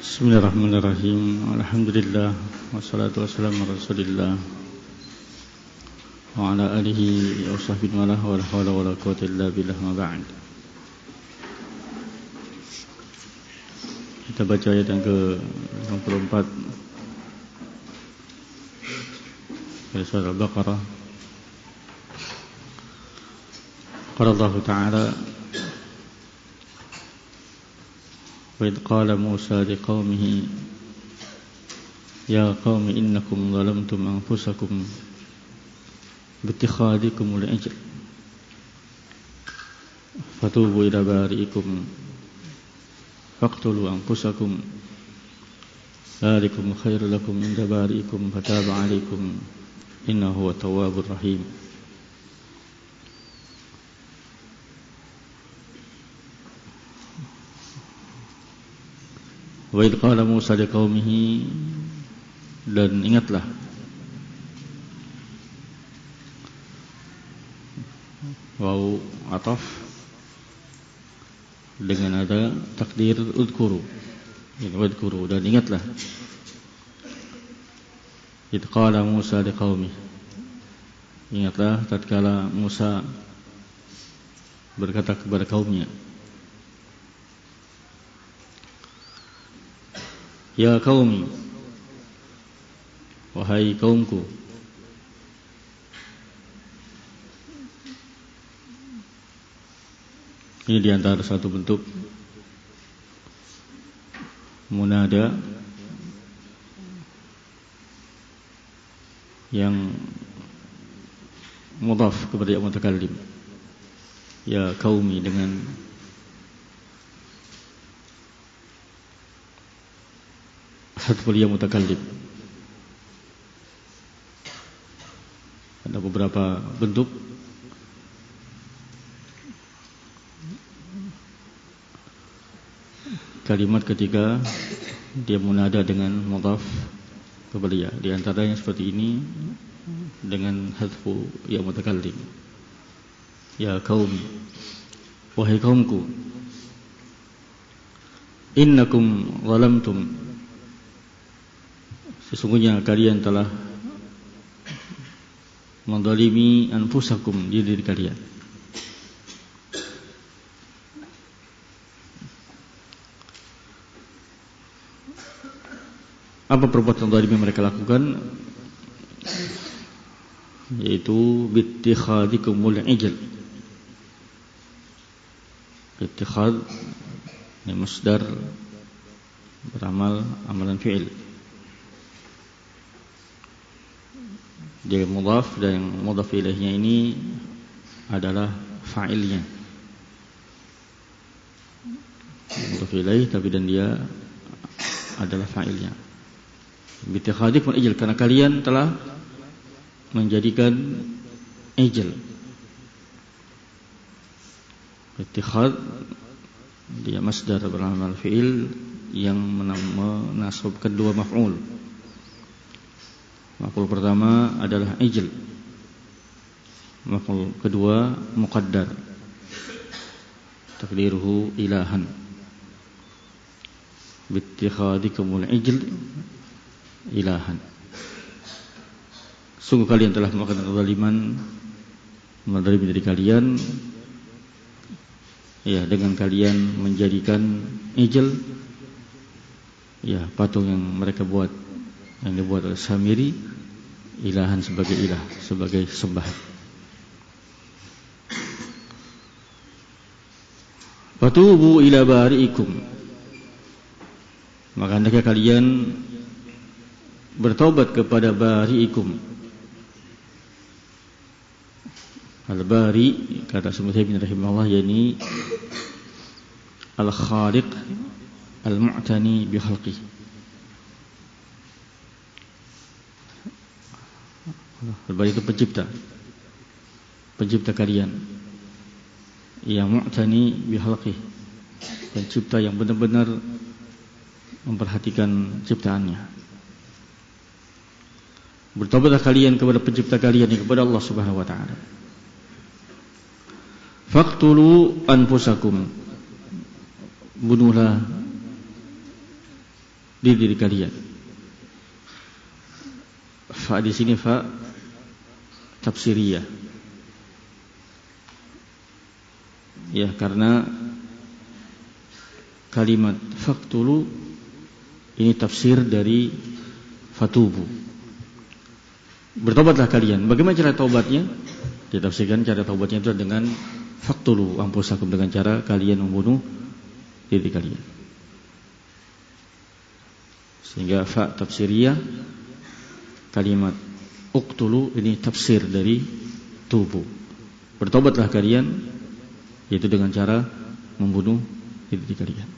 Bismillahirrahmanirrahim. Alhamdulillah wassalatu wassalamu ala Rasulillah wa ala alihi wa sahbihi wa la hawla wa la quwwata illa billah ma ba'd. Kita baca ayat yang ke-64 dari surah Al-Baqarah. Qala Allah Ta'ala وإذ قال موسى لقومه يا قوم إنكم ظلمتم أنفسكم باتخاذكم العجل فتوبوا إلى بارئكم فاقتلوا أنفسكم ذلكم خير لكم عند بارئكم فتاب عليكم إنه هو التواب الرحيم. Wa idh qala Musa liqaumihi, dan ingatlah waw ataf dengan ada takdir udhkuru, dan ingatlah idh qala Musa liqaumihi, ingatlah tatkala Musa berkata kepada kaumnya, ya qaumi, wahai kaumku, ini diantara satu bentuk munada yang mudhaf kepada yang mutakallim. Ya qaumi dengan hadful ya mutakallim. Ada beberapa bentuk kalimat ketika dia munada dengan mudhaf kepada ya. Di antaranya seperti ini dengan hadfu ya mutakallim. Ya qaumi, wahai kaumku, innakum zalamtum, sesungguhnya kalian telah menzalimi anfusakum, diri kalian. Apa perbuatan zalim yang mereka lakukan? Yaitu bittikhadikumul ijl. Ittikhad ini masdar beramal amalan fi'il. Dia mudhaf, dan yang mudhaf ilaihnya ini adalah fa'ilnya. Mudhaf ilaih tapi dan dia adalah fa'ilnya. Bittikhadikum ijl, karena kalian telah menjadikan ijl. Ittikhad dia masdar beramal fi'il yang menasabkan dua maf'ul. Maf'ul pertama adalah ijl, maf'ul kedua muqaddar, takdiruhu ilahan. Bittikhadikumul ijl ilahan, sungguh kalian telah melakukan kezaliman, menzalimi diri kalian, ya, dengan kalian menjadikan ijl, ya, patung yang mereka buat, yang dibuat oleh Samiri, ilahan sebagai ilah, sebagai sembahan. Fatubu ila bari'ikum, maka hendaknya kalian bertaubat kepada bari'ikum. Al-bari, kata Sumaimin rahimahullah, yakni al-khaliq al-mu'tani bi khalqihi. Al-bari itu pencipta kalian, yang mu'tani bi khalqihi, pencipta yang benar-benar memperhatikan ciptaannya. Bertobatlah kalian kepada pencipta kalian, kepada Allah Subhanahu wa taala. Faqtulu anfusakum, bunuhlah di diri kalian. Fa di sini fa tafsiriyah. Ya, karena kalimat faqtulu ini tafsir dari fatubu. Bertobatlah kalian. Bagaimana cara taubatnya? Ditafsirkan cara taubatnya itu dengan faqtulu anfusakum, dengan cara kalian membunuh diri kalian. Sehingga fa tafsiriyah, kalimat uqtulu ini tafsir dari tubu. Bertobatlah kalian, yaitu dengan cara membunuh diri kalian.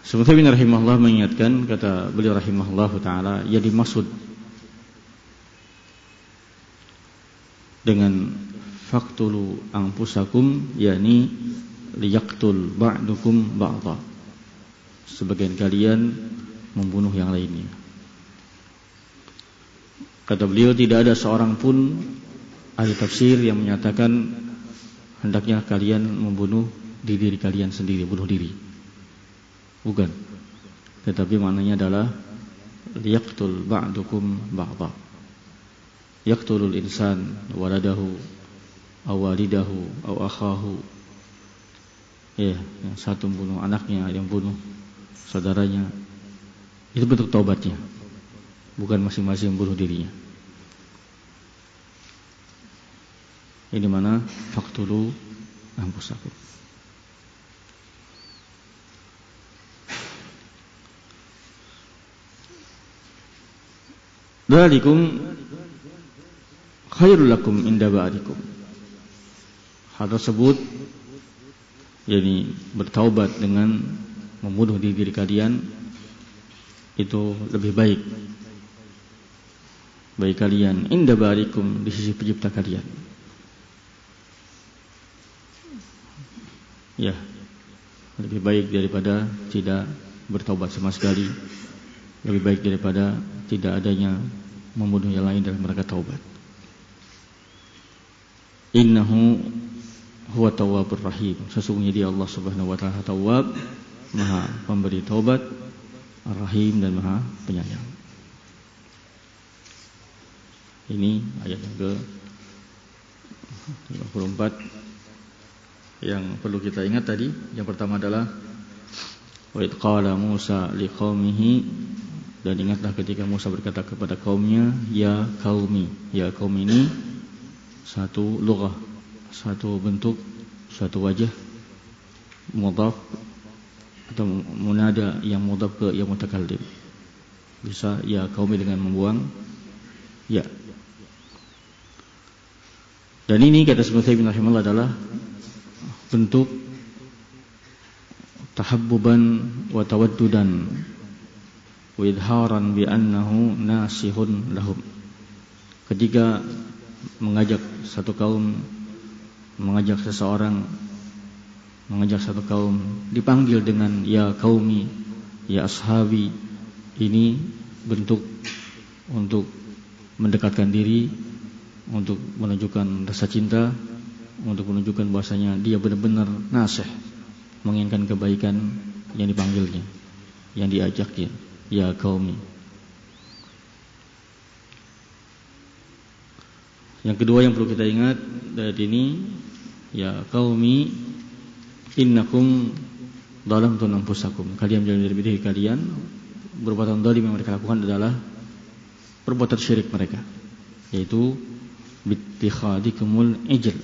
Sebenarnya bin rahimahullah mengingatkan, kata beliau rahimahullah ta'ala, yang dimaksud dengan faqtulu anfusakum yakni liyaqtul ba'dukum ba'dha, sebagian kalian membunuh yang lainnya. Kata beliau, tidak ada seorang pun ahli tafsir yang menyatakan hendaknya kalian membunuh diri kalian sendiri, bunuh diri. Bukan. Tetapi maknanya adalah liyaqtul ba'dukum ba'dha. Yaqtulul insan waladahu aw walidahu aw akhahu. Ya, yang satu membunuh anaknya, yang bunuh saudaranya. Itu bentuk taubatnya. Bukan masing-masing membunuh dirinya. Ini mana faqtulu anfusakum. Dzalikum khairul lakum inda ba'dikum. Hal tersebut, yakni bertaubat dengan membunuh diri kalian, itu lebih baik bagi kalian inda ba'dikum, di sisi pencipta kalian. Ya, lebih baik daripada tidak bertaubat sama sekali. Lebih baik daripada tidak adanya membunuh yang lain dalam rangka taubat. Innahu huwa tawwabur rahim. Sesungguhnya dia Allah Subhanahu wa taala Tawwab, Maha pemberi taubat, Ar-Rahim, dan Maha penyayang. Ini ayat yang ke-54 yang perlu kita ingat tadi. Yang pertama adalah wa idh qala Musa liqaumihi, dan ingatlah ketika Musa berkata kepada kaumnya, ya qaumi. Ya kaum ini satu lughah, satu bentuk, satu wajah mudhaf atau munada yang mudhaf ke yang mutakallim. Bisa ya qaumi dengan membuang ya. Dan ini kata Syekh bin rahimahullah adalah bentuk tahabbuban wa tawaddudan wa idharan bi annahu nasihun lahum. Ketika mengajak satu kaum, mengajak seseorang, mengajak satu kaum, dipanggil dengan ya qaumi, ya ashabi, ini bentuk untuk mendekatkan diri, untuk menunjukkan rasa cinta, untuk menunjukkan bahwasanya dia benar-benar nasih, menginginkan kebaikan yang dipanggilnya, yang diajaknya, ya qaumi. Yang kedua yang perlu kita ingat dari ini, ya qaumi innakum zalamtum anfusakum. Kalian menjadi diri kalian, perbuatan zalim yang mereka lakukan adalah perbuatan syirik mereka, yaitu bittikhadikumul ijl.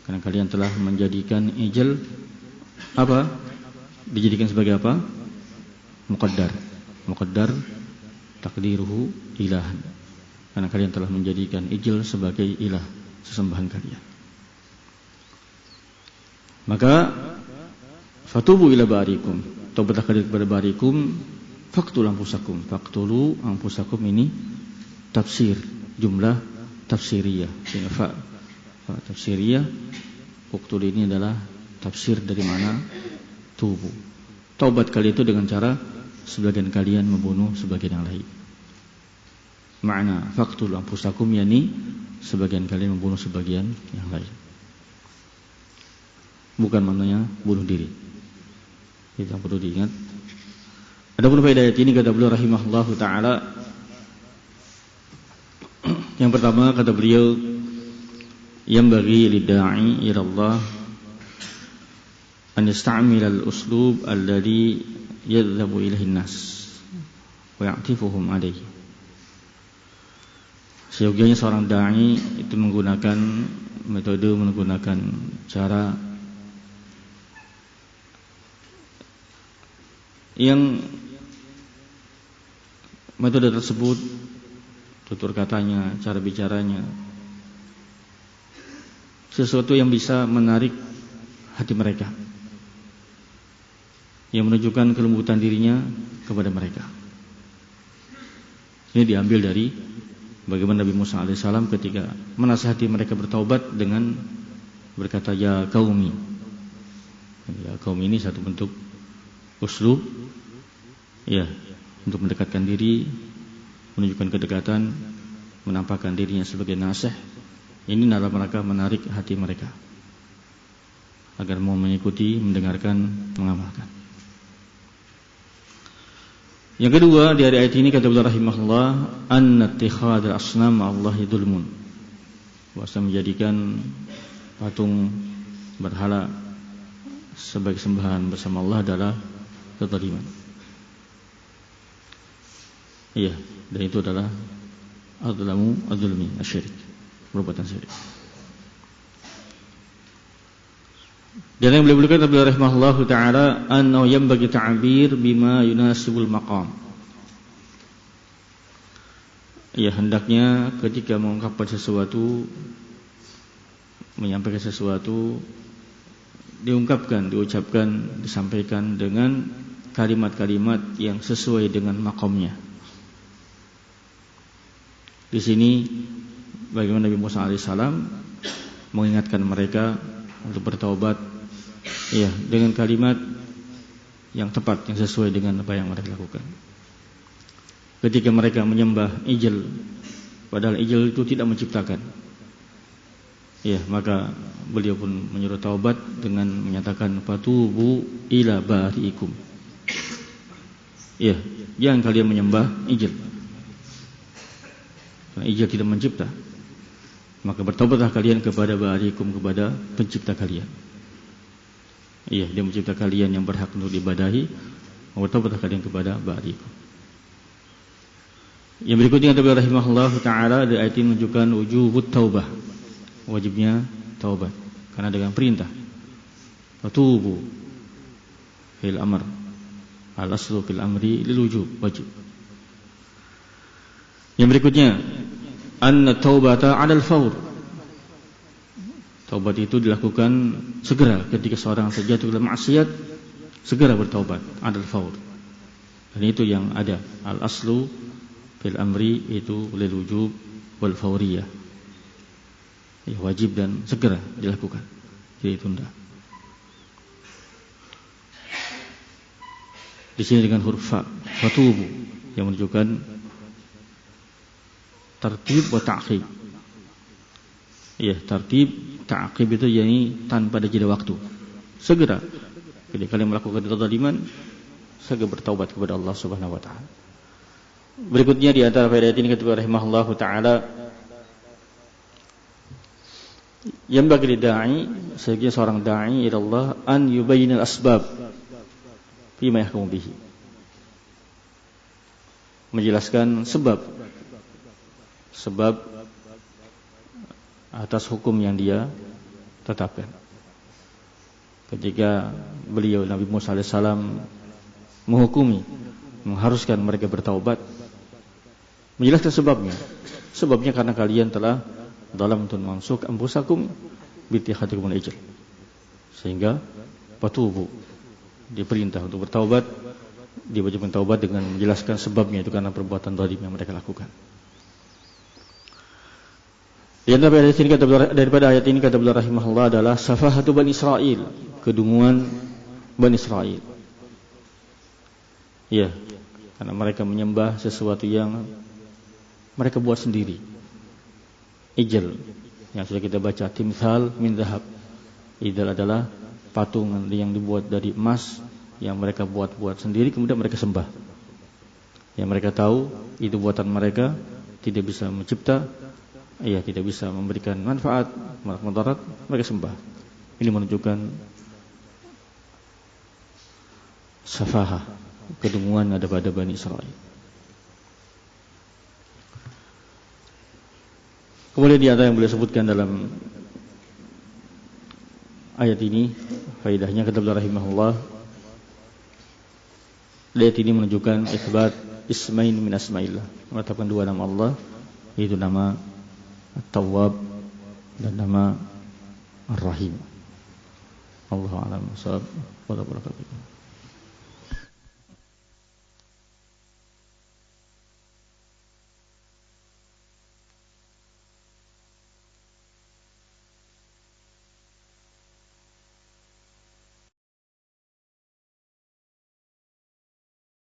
Karena kalian telah menjadikan ijl apa? Dijadikan sebagai apa? Muqaddar takdiruhu ilahan. Karena kalian telah menjadikan ijl sebagai ilah, sesembahan kalian. Maka fatubu ila barikum, taubatlah kalian kepada barikum, faqtulu anfusakum. Faqtulu anfusakum ini tafsir, jumlah tafsiriyah. Sehingga fa tafsiriyah, uqtul ini adalah tafsir dari mana tubuh. Taubat kalian itu dengan cara sebagian kalian membunuh sebagian yang lain. Makna faqtul anfusakum yakni sebagian kalian membunuh sebagian yang lain. bukan maknanya bunuh diri. Itu yang perlu diingat. Adapun faedah ayat ini kata beliau rahimahullahu taala, yang pertama kata beliau, yang bagi lidda'i ila Allah an yasta'mil al-uslub alladhi yadhhabu ilaihi an-nas wa ya'tifuhum alayhi. Seyogianya seorang dai itu menggunakan metode, menggunakan cara yang metode tersebut, tutur katanya, cara bicaranya, sesuatu yang bisa menarik hati mereka, yang menunjukkan kelembutan dirinya kepada mereka. Ini diambil dari bagaimana Nabi Musa alaihissalam ketika menasihati mereka bertaubat dengan berkata, ya qaumi. Ya qaumi ini satu bentuk uslub, ya, untuk mendekatkan diri, menunjukkan kedekatan, menampakkan dirinya sebagai nasih. Ini dalam rangka menarik hati mereka agar mau mengikuti, mendengarkan, mengamalkan. Yang kedua dari ayat ini kata beliau rahimahullah, anna ittikhadul asnam Allahi dzulmun. Bahwa menjadikan patung berhala sebagai sembahan bersama Allah adalah kezaliman. Iya, dan itu adalah adzulmi, asyirik, perbuatan syirik. Dan yang beliau berikan Nabi rahimahullahu taala, annahu yanbaghi ta'bir bima yunasibul maqam. Ya, hendaknya ketika mengungkapkan sesuatu, menyampaikan sesuatu, diungkapkan, diucapkan, disampaikan dengan kalimat-kalimat yang sesuai dengan maqamnya. Di sini bagaimana Nabi Musa alaihissalam mengingatkan mereka untuk bertaubat, ya, dengan kalimat yang tepat, yang sesuai dengan apa yang mereka lakukan. Ketika mereka menyembah ijil, padahal ijil itu tidak menciptakan, ya, maka beliau pun menyuruh taubat dengan menyatakan fatubu ila bari'ikum. Ya, jangan kalian menyembah ijil, karena ijil tidak mencipta. Maka bertaubatlah kalian kepada bari'ikum, kepada pencipta kalian. Iya, dia mencipta kalian yang berhak untuk diibadahi. Bertaubatlah kalian kepada bari'ikum. Yang berikutnya kata beliau rahimahullah taala, di ayat ini menunjukkan wujubut taubah, wajibnya taubat, karena dengan perintah fatubu fil amr, al aslu fil amri lil wujub, wajib. Yang berikutnya, anna taubata 'alal fawr. Taubat itu dilakukan segera ketika seorang terjatuh dalam maksiat, segera bertaubat, 'alal fawr. Dan itu yang ada, al aslu fil amri itu lil wujub wal fawriyah. Ya, wajib dan segera dilakukan, tidak ditunda. Di sini dengan huruf fa, fatubu, yang menunjukkan tartib wa ta'qib. Ya, tartib, ta'qib itu yakni tanpa ada jeda waktu. Segera ketika kalian melakukan kezaliman, segera bertaubat kepada Allah Subhanahu wa taala. Berikutnya di antara faedah ini kata rahimahullahu taala, yang bagi dai, sebagai seorang dai ila Allah, an yubayyinal asbab bima yahkumu bihi. Menjelaskan sebab atas hukum yang dia tetapkan. Ketika beliau Nabi Musa alaihissalam menghukumi, mengharuskan mereka bertaubat, menjelaskan sebabnya. Sebabnya karena kalian telah dalam tun mansuk ambusakum bitihadikum al-ijl. Sehingga patubu, diperintah untuk bertaubat, diwajibkan taubat dengan menjelaskan sebabnya, itu karena perbuatan zalim yang mereka lakukan. Daripada ayat ini kata beliau rahimahullah adalah safahatu Bani Israil, kedunguan Bani Israil. Ya, karena mereka menyembah sesuatu yang mereka buat sendiri. Ijl, yang sudah kita baca, timthal min dhahab. Ijl adalah patung yang dibuat dari emas yang mereka buat sendiri, kemudian mereka sembah. Yang mereka tahu itu buatan mereka, tidak bisa mencipta, tidak bisa memberikan manfaat, mudarat, mereka sembah. Ini menunjukkan safahah, kedunguan ada pada Bani Israel. Kemudian di antara yang beliau sebutkan dalam ayat ini, faedahnya kata beliau rahimahullah, ayat ini menunjukkan isbat ismain min asmaillah, menetapkan dua nama Allah, yaitu nama At-Tawwab dan nama Ar-Rahim. Allahu a'lam. Wa